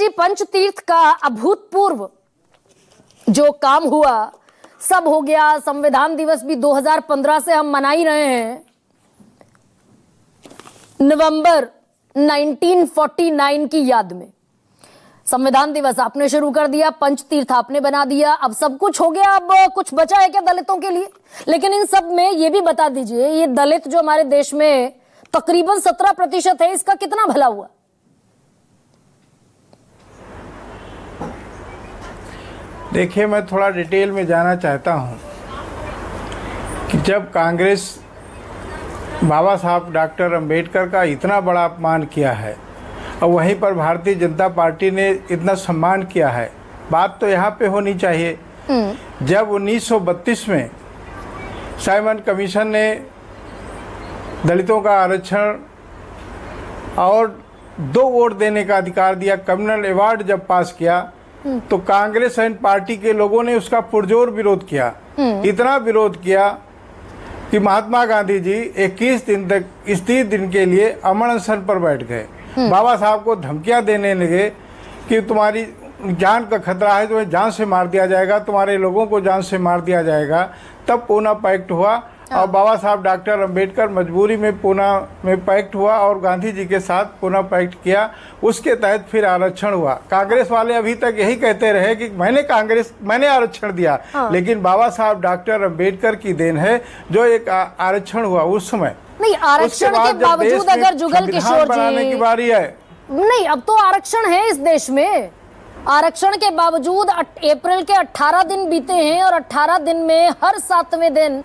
जी, पंचतीर्थ का अभूतपूर्व जो काम हुआ सब हो गया। संविधान दिवस भी 2015 से हम मना ही रहे हैं। नवंबर 1949 की याद में संविधान दिवस आपने शुरू कर दिया, पंचतीर्थ आपने बना दिया, अब सब कुछ हो गया। अब कुछ बचा है क्या दलितों के लिए? लेकिन इन सब में ये भी बता दीजिए, ये दलित जो हमारे देश में तकरीबन 17% है, इसका कितना भला हुआ? देखिए, मैं थोड़ा डिटेल में जाना चाहता हूं कि जब कांग्रेस बाबा साहब डॉक्टर अंबेडकर का इतना बड़ा अपमान किया है और वहीं पर भारतीय जनता पार्टी ने इतना सम्मान किया है, बात तो यहाँ पे होनी चाहिए। जब 1932 में साइमन कमीशन ने दलितों का आरक्षण और 2 वोट देने का अधिकार दिया, कम्युनल अवार्ड जब पास किया, तो कांग्रेस एंड पार्टी के लोगों ने उसका पुरजोर विरोध किया। इतना विरोध किया कि महात्मा गांधी जी 21 दिन तक, 30 दिन के लिए अमर अनशन पर बैठ गए। बाबा साहब को धमकियां देने लगे कि तुम्हारी जान का खतरा है, तुम्हें जान से मार दिया जाएगा, तुम्हारे लोगों को जान से मार दिया जाएगा। तब पूना पैक्ट हुआ और बाबा साहब डॉक्टर अंबेडकर मजबूरी में पूना में पैक्ट हुआ और गांधी जी के साथ पूना पैक्ट किया। उसके तहत फिर आरक्षण हुआ। कांग्रेस वाले अभी तक यही कहते रहे कि मैंने आरक्षण दिया, लेकिन बाबा साहब डॉक्टर अंबेडकर की देन है जो एक आरक्षण हुआ उस समय। नहीं, आरक्षण के बावजूद अगर जुगल किशोर बनाने की बारी है। नहीं, अब तो आरक्षण है इस देश में। आरक्षण के बावजूद अप्रैल के 18 दिन बीते हैं और 18 दिन में हर 7वें दिन,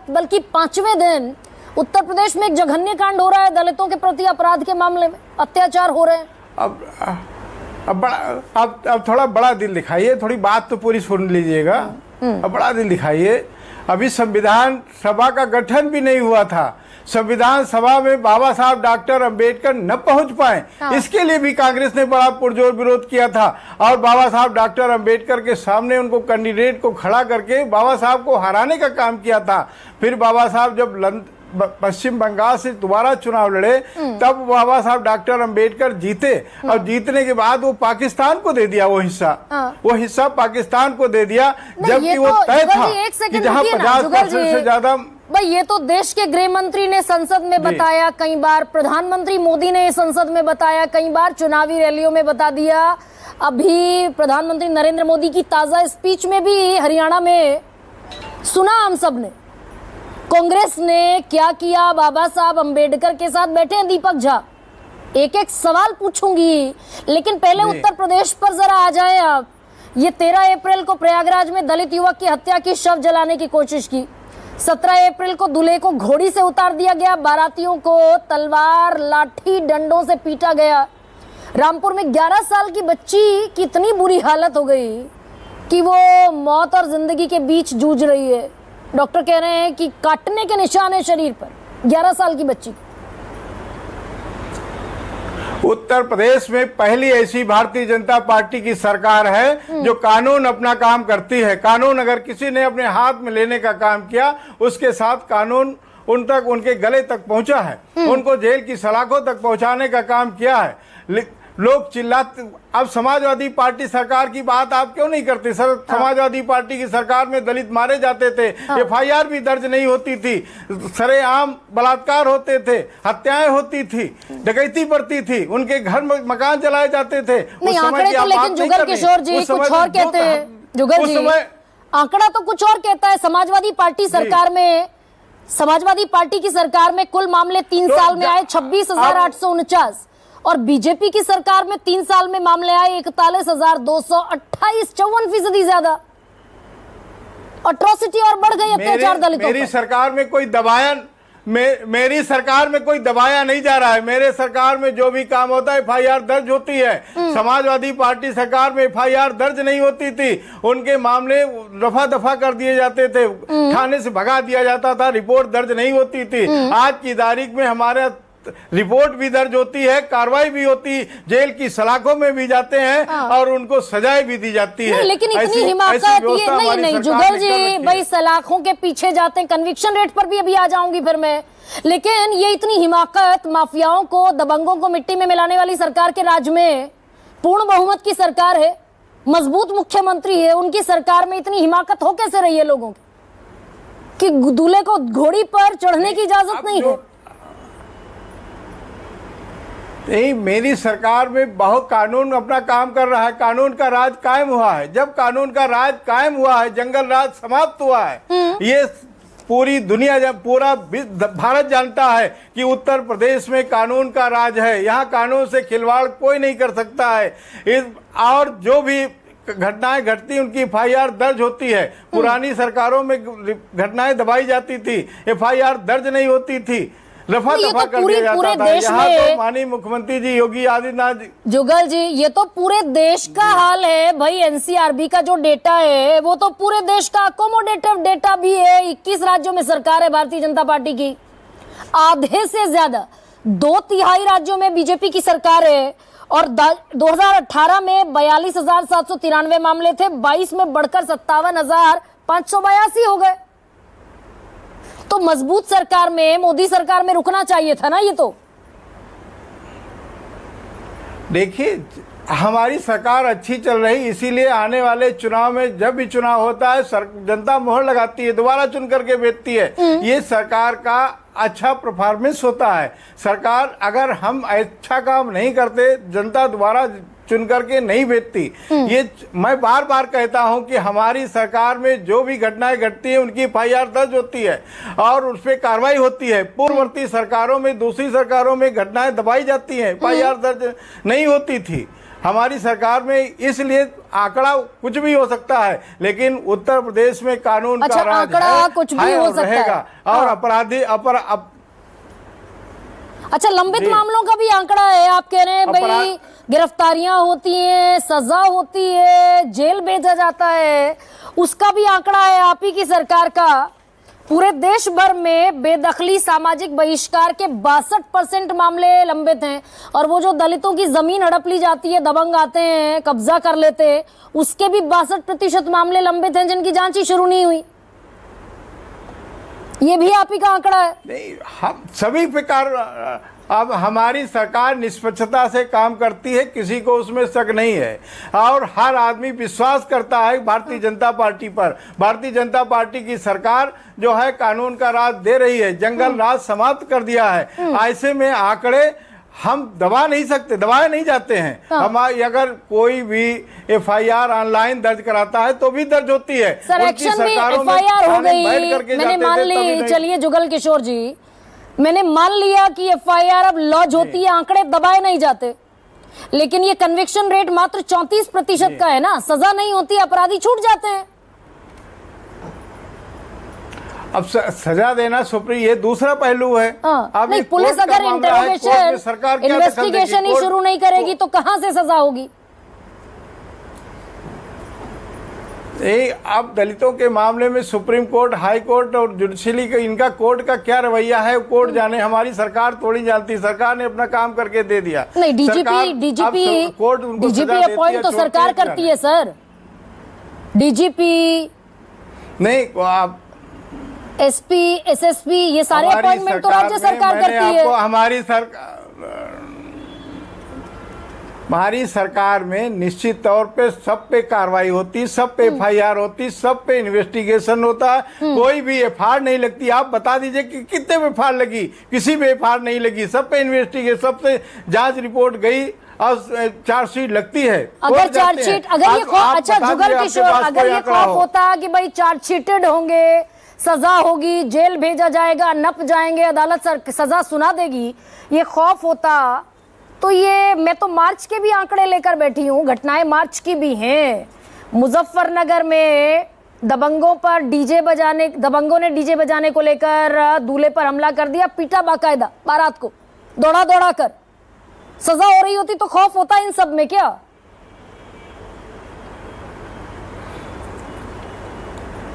बल्कि 5वें दिन उत्तर प्रदेश में एक जघन्य कांड हो रहा है। दलितों के प्रति अपराध के मामले में अत्याचार हो रहे हैं। अब थोड़ा बड़ा दिल दिखाइए, थोड़ी बात तो पूरी सुन लीजिएगा। अब बड़ा दिल दिखाइए। अभी संविधान सभा का गठन भी नहीं हुआ था। संविधान सभा में बाबा साहब डॉक्टर अंबेडकर न पहुंच पाए, इसके लिए भी कांग्रेस ने बड़ा पुरजोर विरोध किया था और बाबा साहब डॉक्टर अंबेडकर के सामने उनको कैंडिडेट को खड़ा करके बाबा साहब को हराने का काम किया था। फिर बाबा साहब जब पश्चिम बंगाल से दोबारा चुनाव लड़े, तब बाबा साहब डॉक्टर अंबेडकर जीते और जीतने के बाद वो पाकिस्तान को दे दिया वो हिस्सा पाकिस्तान को दे दिया, जबकि वो तय था कि जहां 50% से ज्यादा। भाई, ये तो देश के गृह मंत्री ने संसद में बताया कई बार, प्रधानमंत्री मोदी ने संसद में बताया कई बार, चुनावी रैलियों में बता दिया। अभी प्रधानमंत्री नरेंद्र मोदी की ताजा स्पीच में भी हरियाणा में सुना हम सब ने। कांग्रेस ने क्या किया? बाबा साहब अंबेडकर के साथ बैठे हैं दीपक झा। एक एक सवाल पूछूंगी, लेकिन पहले उत्तर प्रदेश पर जरा आ जाए आप। ये 13 अप्रैल को प्रयागराज में दलित युवक की हत्या की, शव जलाने की कोशिश की। 17 अप्रैल को दूल्हे को घोड़ी से उतार दिया गया, बारातियों को तलवार, लाठी, डंडों से पीटा गया। रामपुर में 11 साल की बच्ची की इतनी बुरी हालत हो गई कि वो मौत और जिंदगी के बीच जूझ रही है। डॉक्टर कह रहे हैं कि काटने के निशान है शरीर पर, 11 साल की बच्ची। उत्तर प्रदेश में पहली ऐसी भारतीय जनता पार्टी की सरकार है जो कानून अपना काम करती है। कानून अगर किसी ने अपने हाथ में लेने का काम किया, उसके साथ कानून उन तक, उनके गले तक पहुंचा है, उनको जेल की सलाखों तक पहुंचाने का काम किया है। लोग चिल्लाते, अब समाजवादी पार्टी सरकार की बात आप क्यों नहीं करते सर? समाजवादी पार्टी की सरकार में दलित मारे जाते थे, FIR भी दर्ज नहीं होती थी, सरेआम बलात्कार होते थे, हत्याएं होती थी, डकैती बढ़ती थी, उनके घर मकान जलाए जाते थे। नहीं, आंकड़े तो लेकिन जुगल किशोर जी कुछ और कहते हैं। जुगल जी, आंकड़ा तो कुछ और कहता है। समाजवादी पार्टी सरकार में, समाजवादी पार्टी की सरकार में कुल मामले 3 साल में आए 26,849 और बीजेपी की सरकार में 3 साल में मामले आए 41,228, 54% ज्यादा। अट्रॉसिटी और बढ़ गई, अत्याचार दलितों पर। मेरी सरकार में कोई मेरी सरकार में कोई दबाया नहीं जा रहा है। मेरे सरकार में जो भी काम होता है FIR दर्ज होती है। समाजवादी पार्टी सरकार में FIR दर्ज नहीं होती थी, उनके मामले रफा दफा कर दिए जाते थे, थाने से भगा दिया जाता था, रिपोर्ट दर्ज नहीं होती थी। आज की तारीख में हमारे रिपोर्ट भी दर्ज होती है, कार्रवाई भी होती, जेल की सलाखों में भी जाते हैं और उनको सजाएं भी दी जाती है। लेकिन इतनी हिमाकत ये नहीं जुगल जी, भाई सलाखों के पीछे जाते हैं। कन्विक्शन रेट पर भी अभी आ जाऊंगी फिर मैं, लेकिन ये इतनी हिमाकत माफियाओं को, दबंगों को मिट्टी में मिलाने वाली सरकार के राज में पूर्ण बहुमत की सरकार है, मजबूत मुख्यमंत्री है, उनकी सरकार में इतनी हिमाकत हो कैसे रही है लोगों की कि दूल्हे को घोड़ी पर चढ़ने की इजाजत नहीं है? नहीं, मेरी सरकार में बहुत कानून अपना काम कर रहा है, कानून का राज कायम हुआ है। जब कानून का राज कायम हुआ है, जंगल राज समाप्त हुआ है। ये पूरी दुनिया, जब पूरा भारत जानता है कि उत्तर प्रदेश में कानून का राज है, यहाँ कानून से खिलवाड़ कोई नहीं कर सकता है। और जो भी घटनाएं घटती उनकी FIR दर्ज होती है। पुरानी सरकारों में घटनाएं दबाई जाती थी, FIR दर्ज नहीं होती थी, रफा दफा कर दिया जाता था। यहाँ तो माननीय मुख्यमंत्री जी योगी आदित्यनाथ जुगल जी, ये तो पूरे देश का हाल है भाई। NCRB का जो डेटा है वो तो पूरे देश का अकोमोडेटिव डेटा भी है। 21 राज्यों में सरकार है भारतीय जनता पार्टी की, आधे से ज्यादा 2/3 राज्यों में बीजेपी की सरकार है। और 2018 में 42,793 मामले थे, 22 में बढ़कर 57,582 हो गए। तो मजबूत सरकार में, मोदी सरकार में रुकना चाहिए था ना ये तो। देखिए, हमारी सरकार अच्छी चल रही, इसीलिए आने वाले चुनाव में जब भी चुनाव होता है जनता मोहर लगाती है, दोबारा चुन करके भेजती है। ये सरकार का अच्छा परफॉर्मेंस होता है। सरकार, अगर हम अच्छा काम नहीं करते, जनता दोबारा चुन करके नहीं भेजती। ये मैं बार बार कहता हूं कि हमारी सरकार में जो भी घटनाएं घटती है उनकी FIR दर्ज होती है और उस पर कार्रवाई होती है। पूर्ववर्ती सरकारों में, दूसरी सरकारों में घटनाएं दबाई जाती हैं, FIR दर्ज नहीं होती थी। हमारी सरकार में, इसलिए आंकड़ा कुछ भी हो सकता है, लेकिन उत्तर प्रदेश में कानून का राज आंकड़ा है, कुछ भी हो सकता रहेगा। और अपराधी अच्छा, लंबित मामलों का भी आंकड़ा है। आप कह रहे हैं भाई गिरफ्तारियां होती हैं, सजा होती है, जेल भेजा जाता है, उसका भी आंकड़ा है आप ही की सरकार का। पूरे देश भर में बेदखली, सामाजिक बहिष्कार के 62% मामले लंबित हैं। और वो जो दलितों की जमीन हड़प ली जाती है, दबंग आते हैं, कब्जा कर लेते हैं, उसके भी 62% मामले लंबित हैं जिनकी जांच ही शुरू नहीं हुई। ये भी आप ही का आंकड़ा है। नहीं, हम सभी प्रकार, अब हमारी सरकार निष्पक्षता से काम करती है, किसी को उसमें शक नहीं है। और हर आदमी विश्वास करता है भारतीय जनता पार्टी पर। भारतीय जनता पार्टी की सरकार जो है कानून का राज दे रही है, जंगल राज समाप्त कर दिया है। ऐसे में आंकड़े हम दबा नहीं सकते, दबाए नहीं जाते हैं। हमारी अगर कोई भी FIR ऑनलाइन दर्ज कराता है तो भी दर्ज होती है। सर, एक्शन में FIR हो गई, मैंने मान ली। चलिए जुगल किशोर जी, मैंने मान लिया कि FIR अब लॉन्च होती है, आंकड़े दबाए नहीं जाते, लेकिन ये कन्विक्शन रेट मात्र 34% का है ना। सजा नहीं होती, अपराधी छूट जाते हैं। अब सजा देना सुप्रीम, ये दूसरा पहलू है। अब नहीं, पुलिस अगर इंटरोगेशन, इन्वेस्टिगेशन ही शुरू नहीं करेगी तो कहां से सजा होगी? अब दलितों के मामले में सुप्रीम कोर्ट, हाई कोर्ट और जुडिशरी का, इनका कोर्ट का क्या रवैया है, कोर्ट जाने। हमारी सरकार थोड़ी जानती, सरकार ने अपना काम करके दे दिया। नहीं, डीजीपी अपॉइंट तो सरकार करती है सर। डीजीपी नहीं, आप SP, SSP, ये सारे अपॉइंटमेंट तो राज्य सरकार करती है। हमारी सरकार में निश्चित तौर पे सब पे कार्रवाई होती, सब पे FIR होती, सब पे इन्वेस्टिगेशन होता है। कोई भी FIR नहीं लगती। आप बता दीजिए कि कितने पे FIR लगी? किसी पे FIR नहीं लगी। सब पे इन्वेस्टिगेशन, सब पे जांच रिपोर्ट गई और चार्जशीट लगती है। अगर चार्जशीट, अगर ये खौफ, अच्छा जुगल किशोर, अगर ये खौफ होता कि भाई चार्जशीटेड होंगे, सजा होगी, जेल भेजा जाएगा, नप जाएंगे, अदालत सजा सुना देगी, ये खौफ होता तो ये, मैं तो मार्च के भी आंकड़े लेकर बैठी हूँ, घटनाएं मार्च की भी हैं। मुजफ्फरनगर में दबंगों ने डीजे बजाने को लेकर दूल्हे पर हमला कर दिया, पीटा बाकायदा बारात को, दौड़ा दौड़ा कर। सजा हो रही होती तो खौफ होता इन सब में क्या?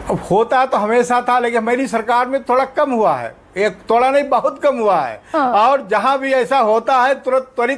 अब होता तो हमेशा था, लेकिन मेरी सरकार में थोड़ा कम हुआ है। एक थोड़ा नहीं, बहुत कम हुआ है। और जहां भी ऐसा होता है तुरंत त्वरित